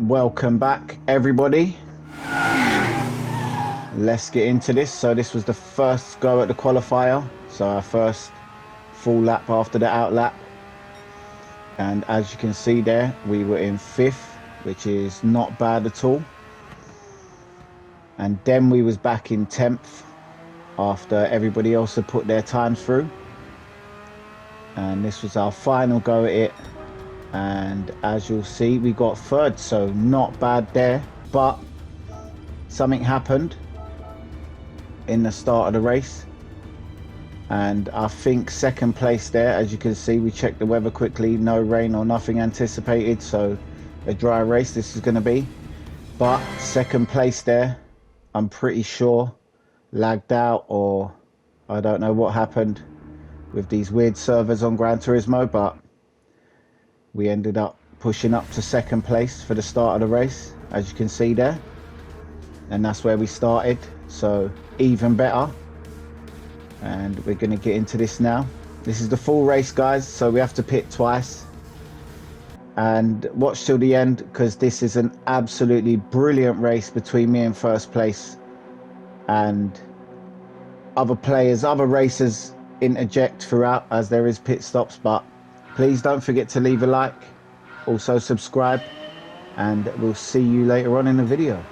Welcome back, everybody. Let's get into this. So this was the first go at the qualifier, so our first full lap after the out lap, and as you can see there, we were in 5th, which is not bad at all. And then we was back in 10th after everybody else had put their times through, and this was our final go at it. And as you'll see, we got 3rd, so not bad there, but something happened in the start of the race, and I think 2nd place there. As you can see, we checked the weather quickly, no rain or nothing anticipated, so a dry race this is going to be. But 2nd place there, I'm pretty sure lagged out, or I don't know what happened with these weird servers on Gran Turismo, but we ended up pushing up to 2nd place for the start of the race, as you can see there, and that's where we started, so even better. And we're going to get into this now. This is the full race, guys, so we have to pit twice, and watch till the end, because this is an absolutely brilliant race between me and 1st place, and other players, other racers interject throughout as there is pit stops. But please don't forget to leave a like, also subscribe, and we'll see you later on in the video.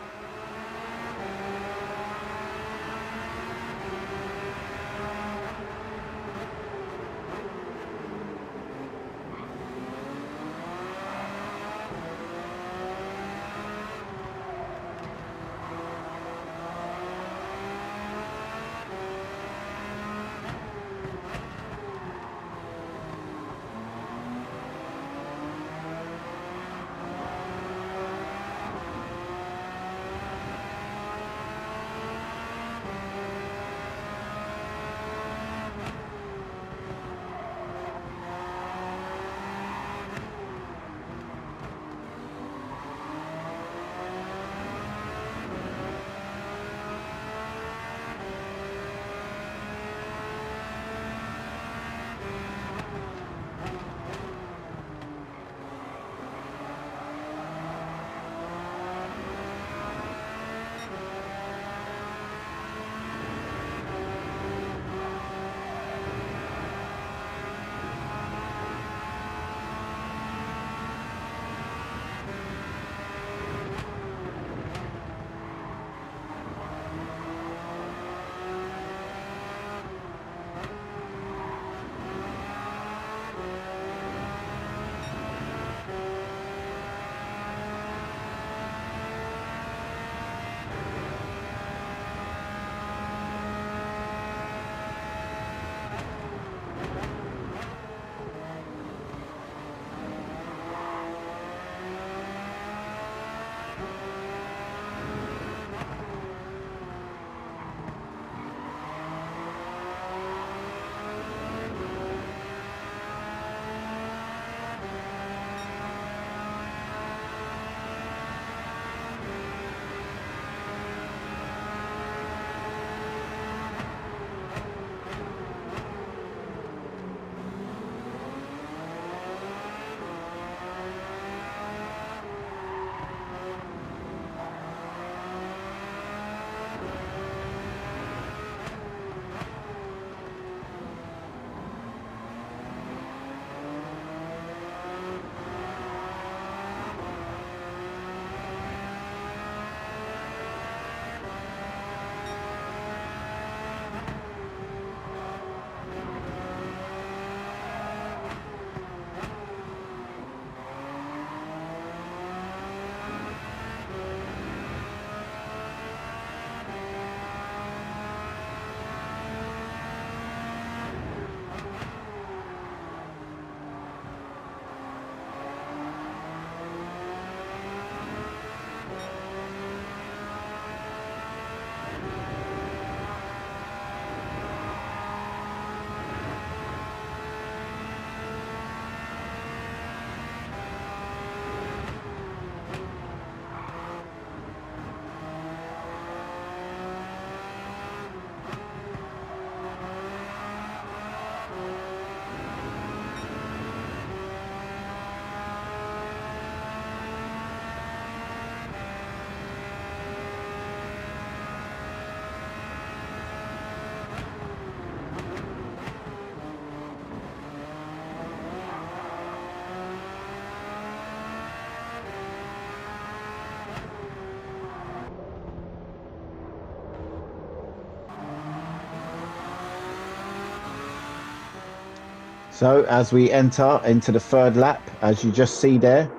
So as we enter into the third lap, as you just see there,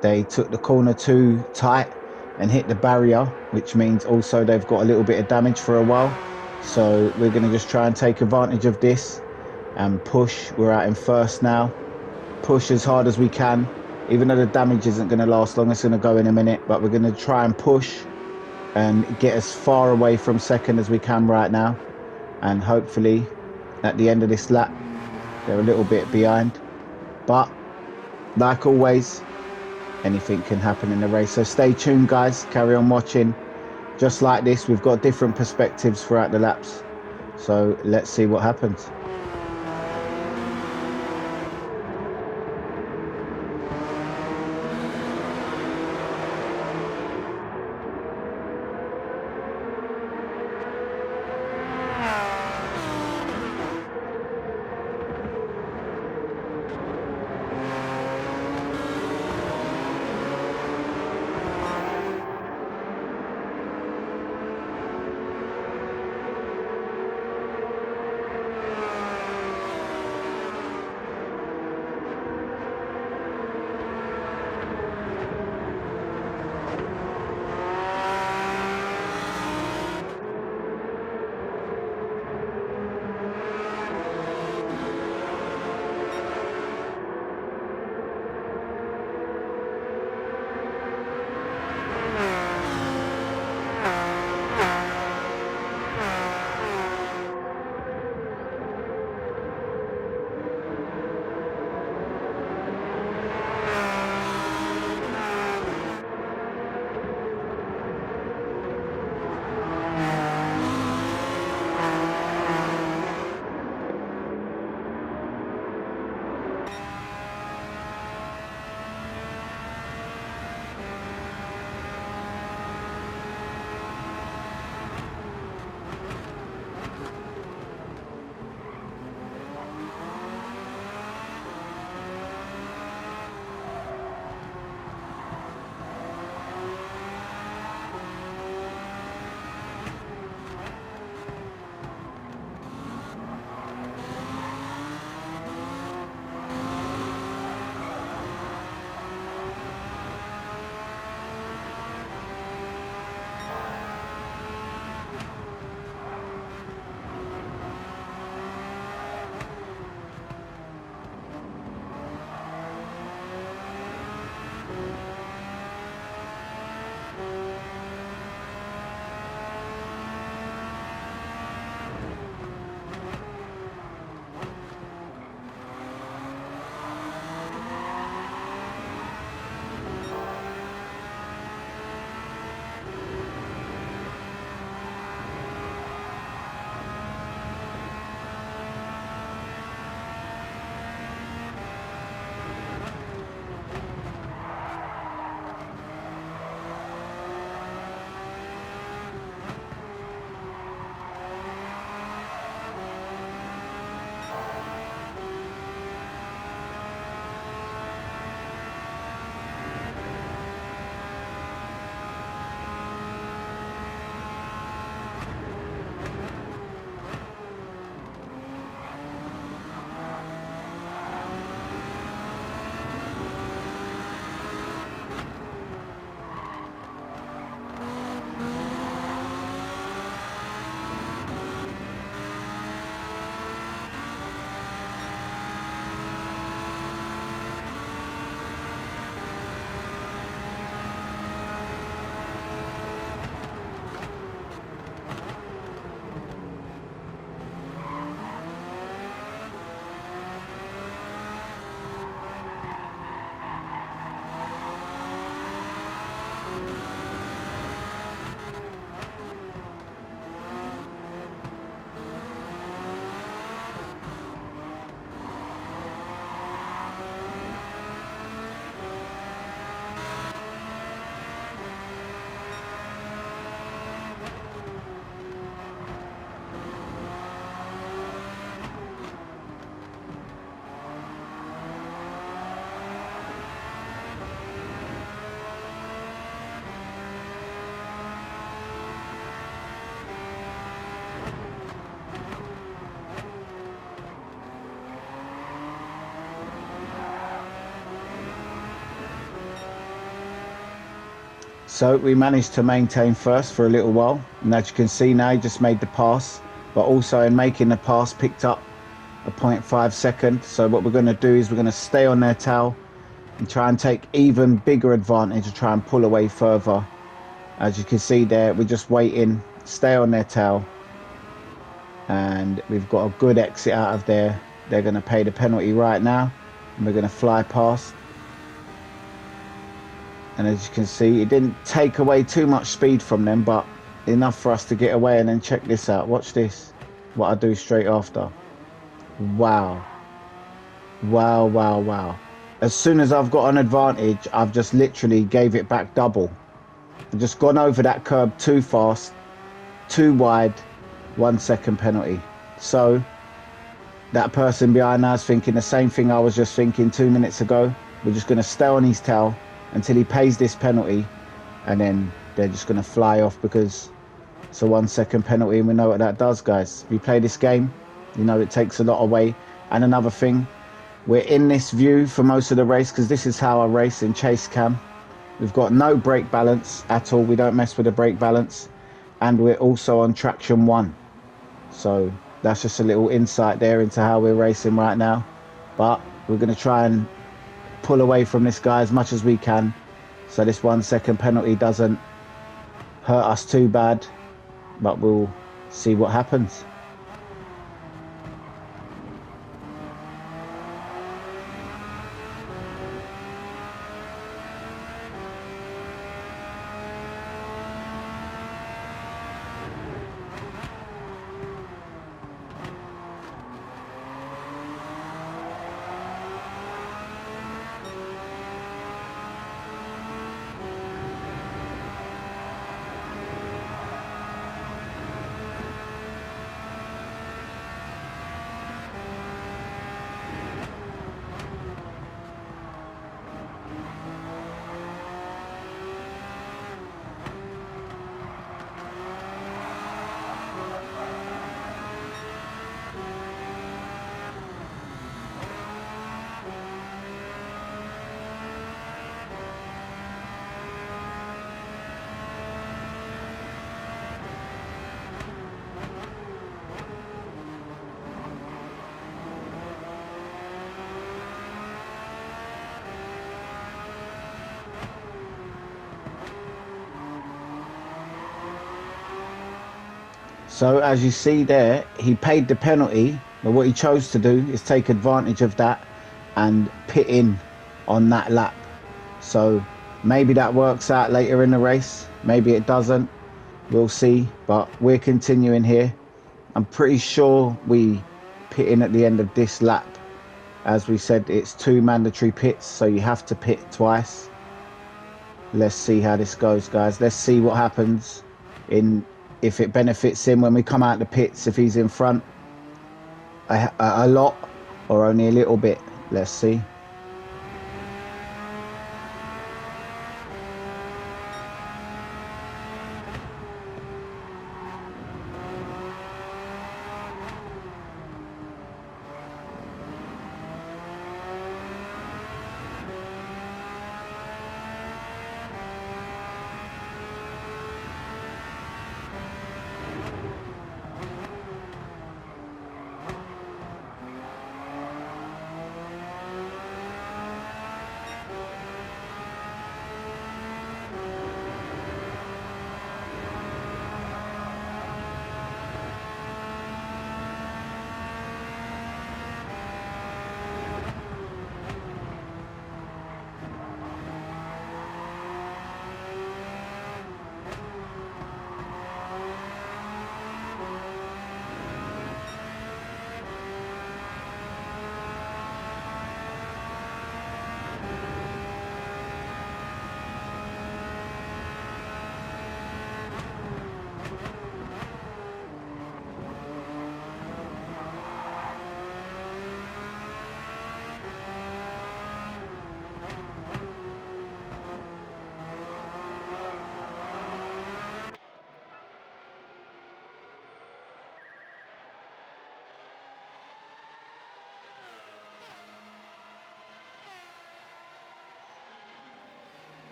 they took the corner too tight and hit the barrier, which means also they've got a little bit of damage for a while. So we're going to just try and take advantage of this and push. We're out in first now. Push as hard as we can, even though the damage isn't going to last long. It's going to go in a minute, but we're going to try and push and get as far away from second as we can right now. And hopefully at the end of this lap, they're a little bit behind. But like always, anything can happen in the race. So stay tuned, guys. Carry on watching. Just like this, we've got different perspectives throughout the laps. So let's see what happens. So we managed to maintain first for a little while, and as you can see now, he just made the pass, but also in making the pass picked up a 0.5 second. So what we're going to do is we're going to stay on their tail and try and take even bigger advantage to try and pull away further. As you can see there, we're just waiting, stay on their tail, and we've got a good exit out of there. They're going to pay the penalty right now, and we're going to fly past. And as you can see, it didn't take away too much speed from them, but enough for us to get away. And then check this out. Watch this. What I do straight after. Wow. Wow, wow, wow. As soon as I've got an advantage, I've just literally gave it back double. I've just gone over that curb too fast, too wide, 1 second penalty. So that person behind us thinking the same thing I was just thinking 2 minutes ago. We're just going to stay on his tail until he pays this penalty, and then they're just going to fly off because it's a 1 second penalty, and we know what that does, guys. If you play this game, you know it takes a lot away. And another thing, we're in this view for most of the race because this is how I race in chase cam. We've got no brake balance at all. We don't mess with the brake balance, and we're also on traction 1. So that's just a little insight there into how we're racing right now. But we're going to try and pull away from this guy as much as we can, so this 1 second penalty doesn't hurt us too bad, but we'll see what happens. So as you see there, he paid the penalty, but what he chose to do is take advantage of that and pit in on that lap. So maybe that works out later in the race, maybe it doesn't, we'll see. But we're continuing here. I'm pretty sure we pit in at the end of this lap. As we said, it's 2 mandatory pits, so you have to pit twice. Let's see how this goes, guys. Let's see what happens if it benefits him when we come out the pits, if he's in front a lot or only a little bit. Let's see.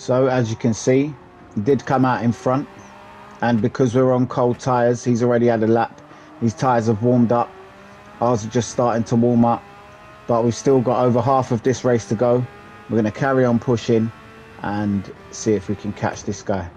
So as you can see, he did come out in front, and because we're on cold tyres, he's already had a lap. His tyres have warmed up. Ours are just starting to warm up, but we've still got over half of this race to go. We're going to carry on pushing and see if we can catch this guy.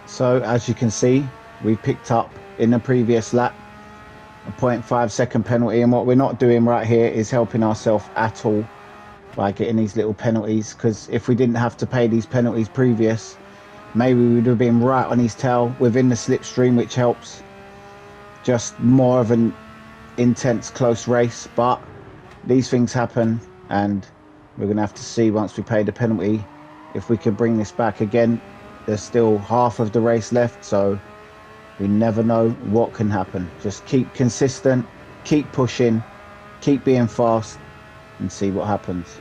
So as you can see, we picked up in the previous lap a 0.5 second penalty, and what we're not doing right here is helping ourselves at all by getting these little penalties, because if we didn't have to pay these penalties previous, maybe we would have been right on his tail within the slipstream, which helps. Just more of an intense close race, but these things happen, and we're going to have to see once we pay the penalty if we can bring this back again. There's still half of the race left, so we never know what can happen. Just keep consistent, keep pushing, keep being fast, and see what happens.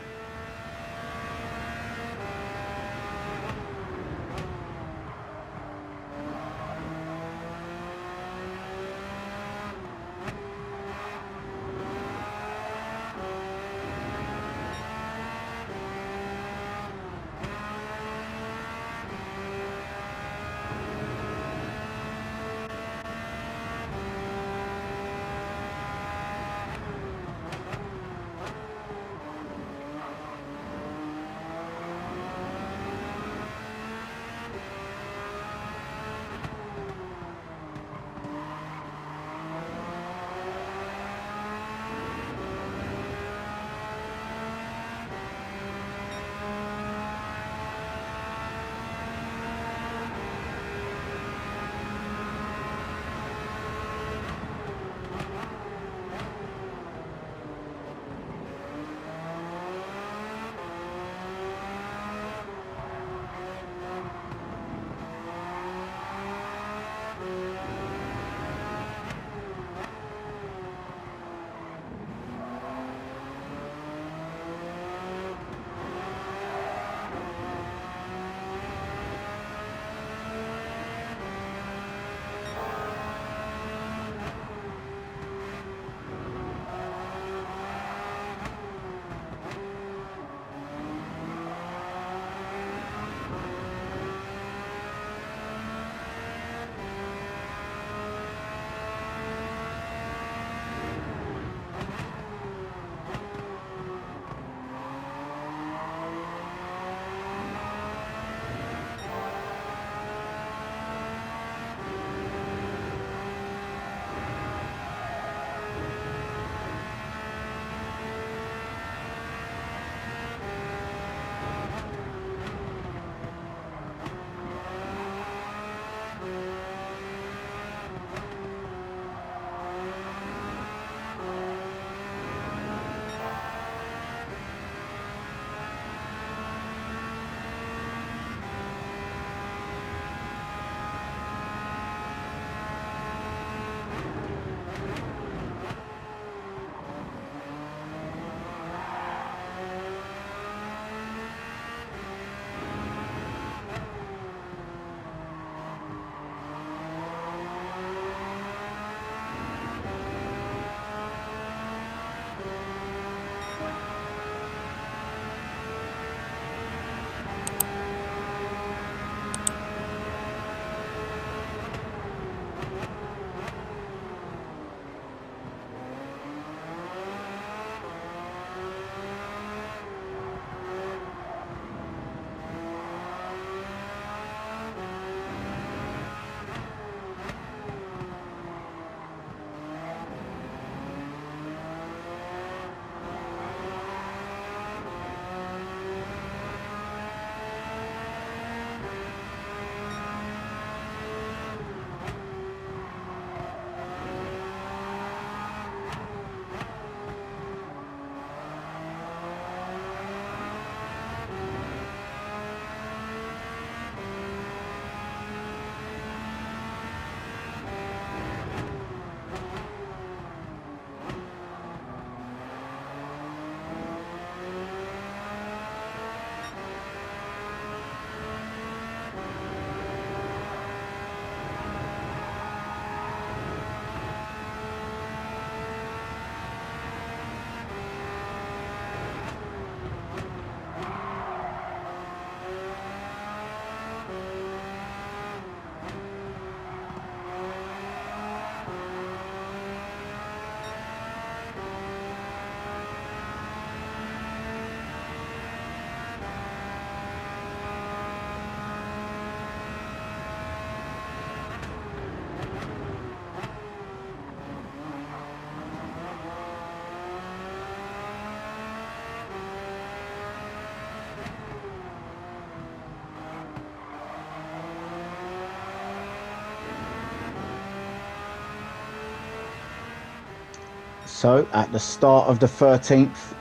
So at the start of the 13th,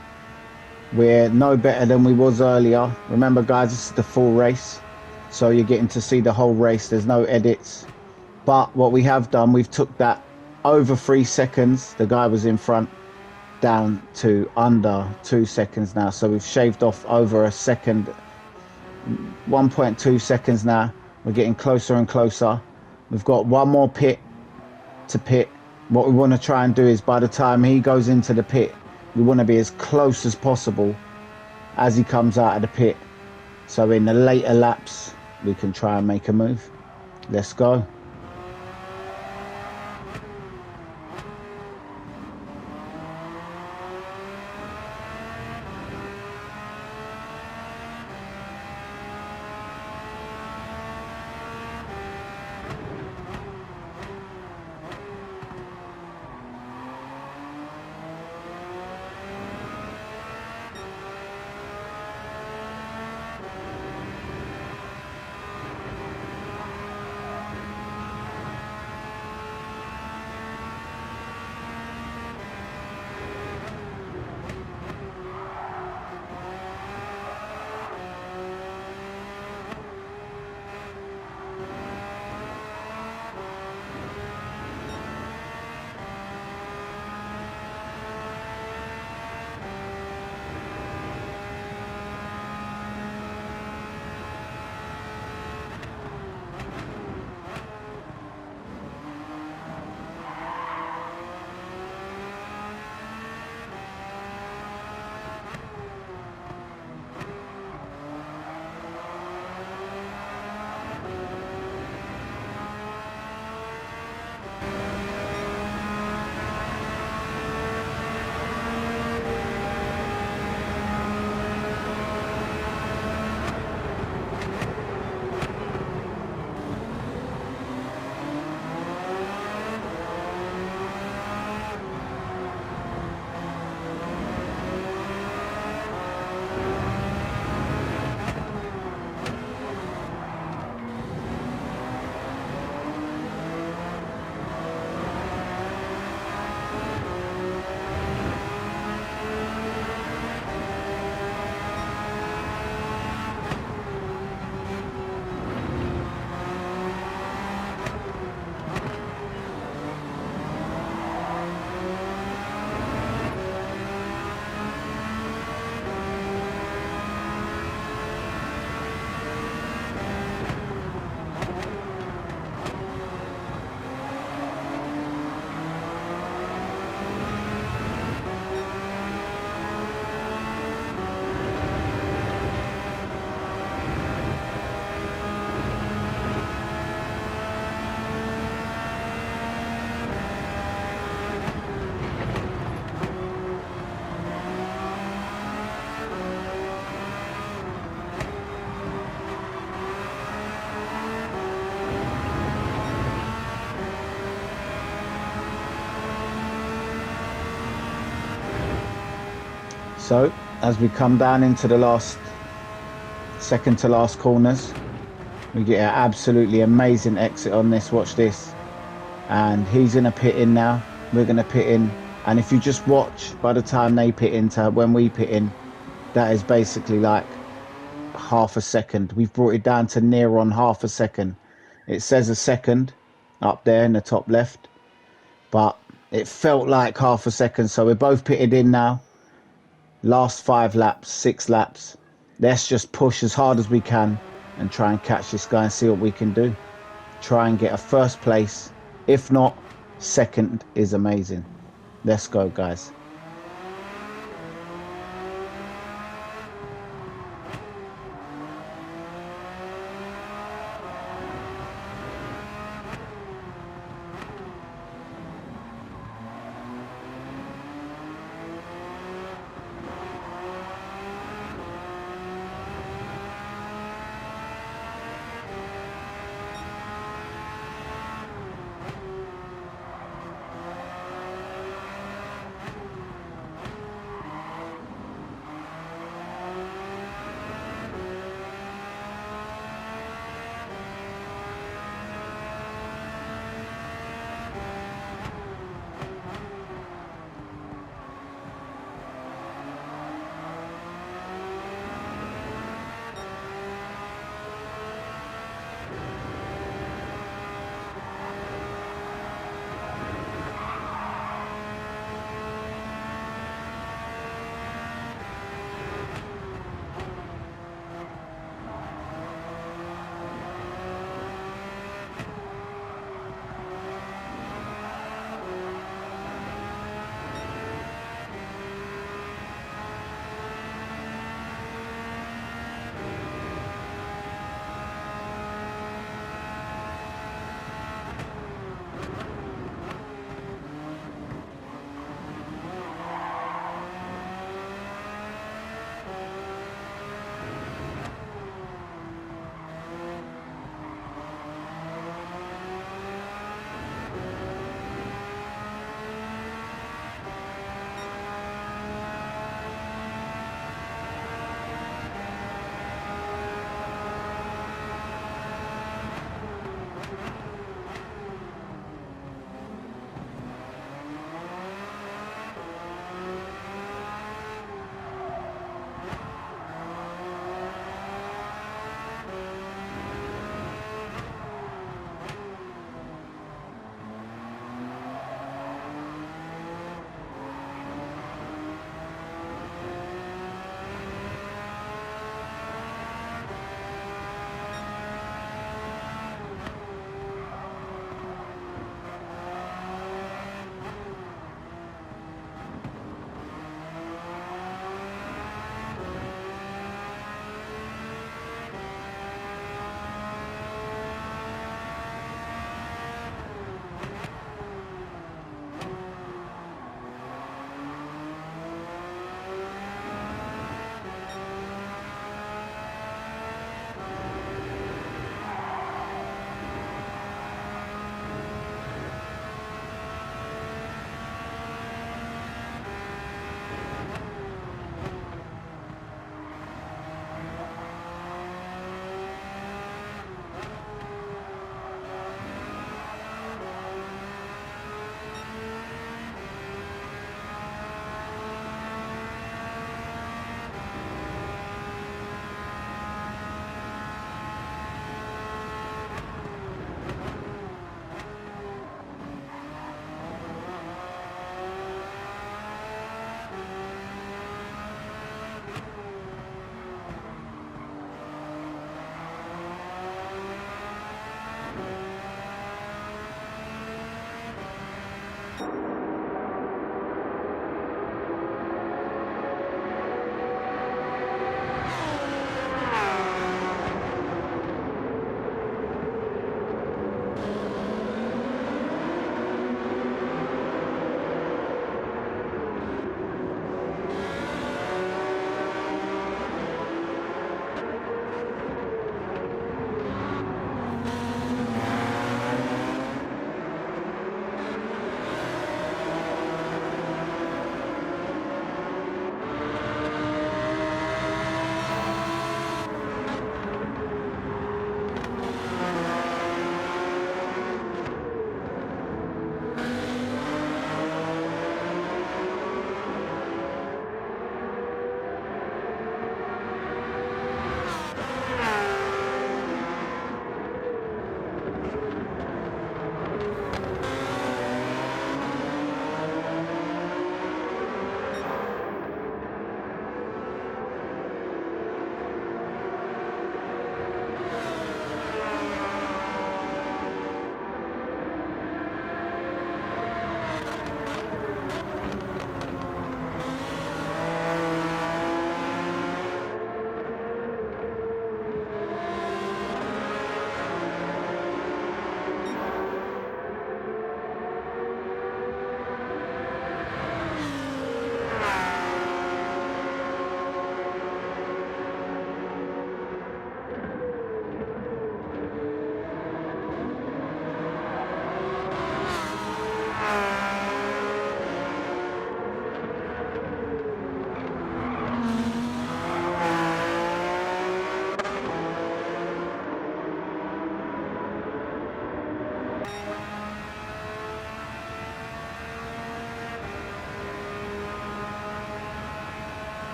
we're no better than we was earlier. Remember guys, this is the full race, so you're getting to see the whole race. There's no edits. But what we have done, we've took that over 3 seconds, the guy was in front, down to under 2 seconds now. So we've shaved off over a second, 1.2 seconds now. We're getting closer and closer. We've got one more pit to pit. What we want to try and do is by the time he goes into the pit, we want to be as close as possible as he comes out of the pit. So in the later laps, we can try and make a move. Let's go. So as we come down into the last second to last corners, we get an absolutely amazing exit on this. Watch this. And he's going to pit in now. We're going to pit in. And if you just watch, by the time they pit in to when we pit in, that is basically like half a second. We've brought it down to near on half a second. It says a second up there in the top left, but it felt like half a second. So we're both pitted in now. Last 5 laps, 6 laps. Let's just push as hard as we can and try and catch this guy and see what we can do. Try and get a first place. If not, second is amazing. Let's go, guys.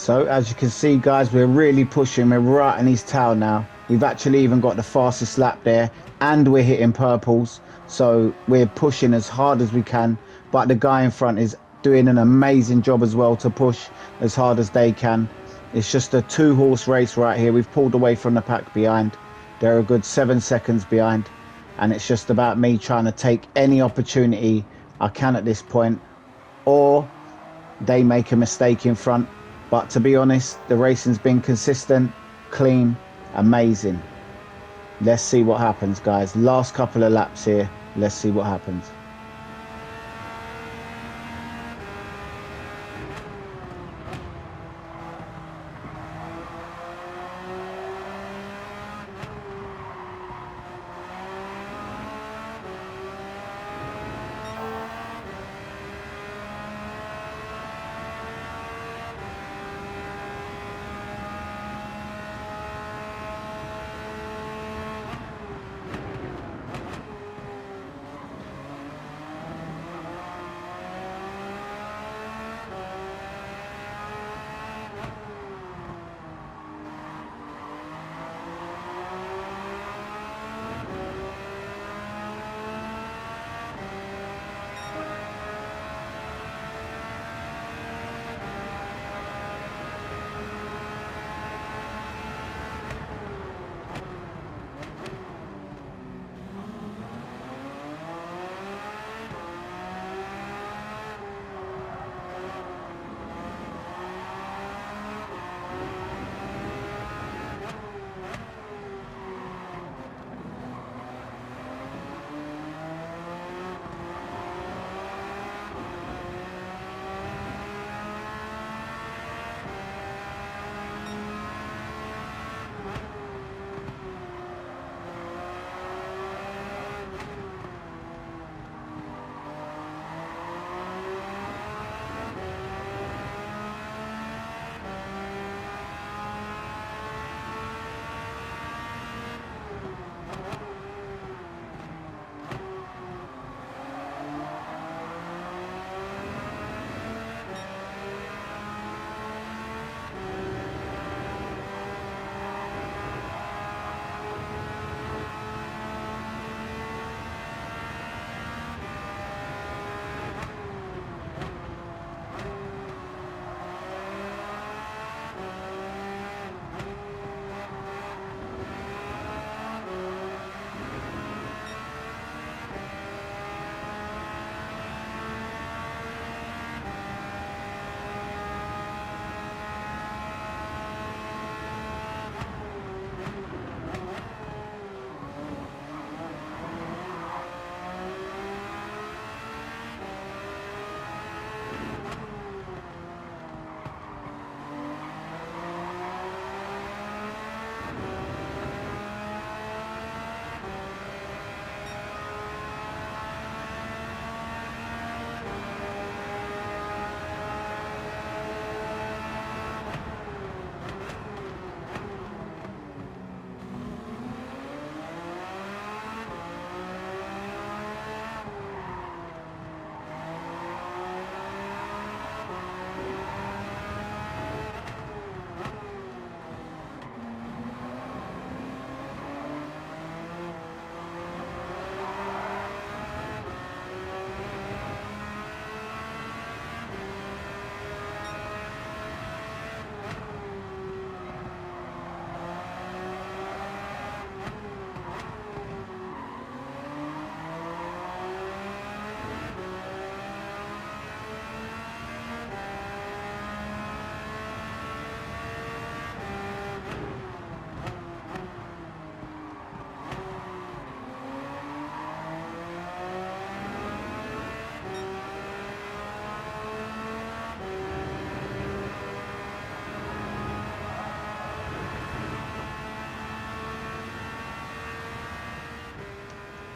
So as you can see, guys, we're really pushing. We're right in his tail now. We've actually even got the fastest lap there, and we're hitting purples. So we're pushing as hard as we can, but the guy in front is doing an amazing job as well to push as hard as they can. It's just a 2-horse race right here. We've pulled away from the pack behind. They're a good 7 seconds behind, and it's just about me trying to take any opportunity I can at this point, or they make a mistake in front. But to be honest, the racing's been consistent, clean, amazing. Let's see what happens, guys. Last couple of laps here. Let's see what happens.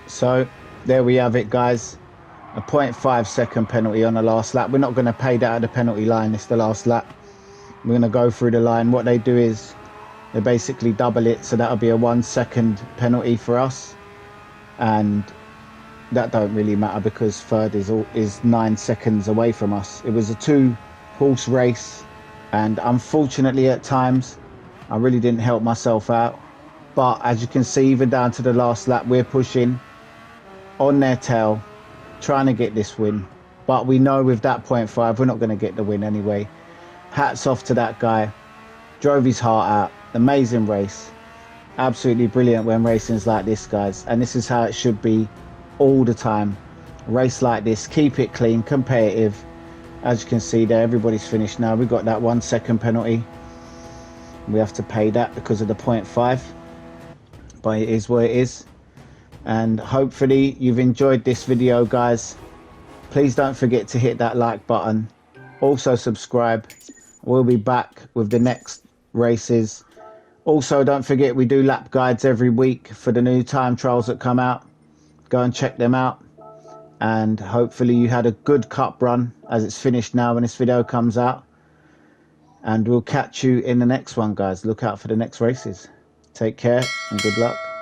So there we have it, guys. A 0.5 second penalty on the last lap. We're not going to pay that at the penalty line. It's the last lap. We're going to go through the line. What they do is they basically double it. So that'll be a 1 second penalty for us. And that don't really matter because third is 9 seconds away from us. It was a 2-horse race And unfortunately at times I really didn't help myself out, but as you can see, even down to the last lap, we're pushing on their tail, trying to get this win. But we know with that 0.5 we're not going to get the win anyway. Hats off to that guy, drove his heart out. Amazing race, absolutely brilliant when racing's like this, guys, and this is how it should be all the time. Race like this, keep it clean, competitive. As you can see there, everybody's finished now. We got that 1 second penalty, we have to pay that because of the 0.5, but it is what it is. And hopefully you've enjoyed this video, guys. Please don't forget to hit that like button, also subscribe. We'll be back with the next races. Also, don't forget we do lap guides every week for the new time trials that come out. Go and check them out. And hopefully you had a good cup run, as it's finished now when this video comes out. And we'll catch you in the next one, guys. Look out for the next races. Take care and good luck.